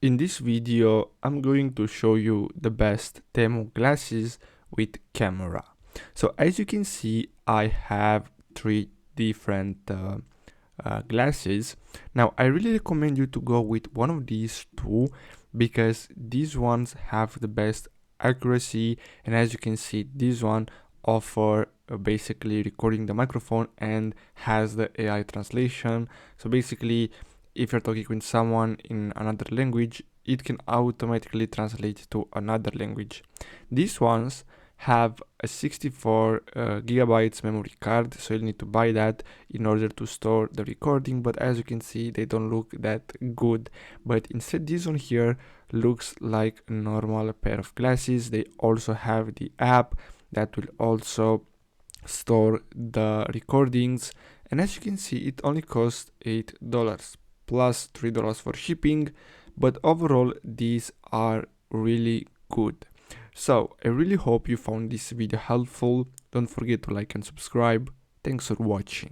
In this video, I'm going to show you the best TEMU glasses with camera. So as you can see, I have three different glasses. Now, I really recommend you to go with one of these two because these ones have the best accuracy, and as you can see, this one offer basically recording the microphone and has the AI translation. So basically, if you're talking with someone in another language, it can automatically translate to another language. These ones have a 64 gigabytes memory card, so you'll need to buy that in order to store the recording, but as you can see, they don't look that good. But instead, this one here looks like a normal pair of glasses. They also have the app that will also store the recordings, and as you can see, it only costs $8 plus $3 for shipping, but overall these are really good. So I really hope you found this video helpful. Don't forget to like and subscribe. Thanks for watching.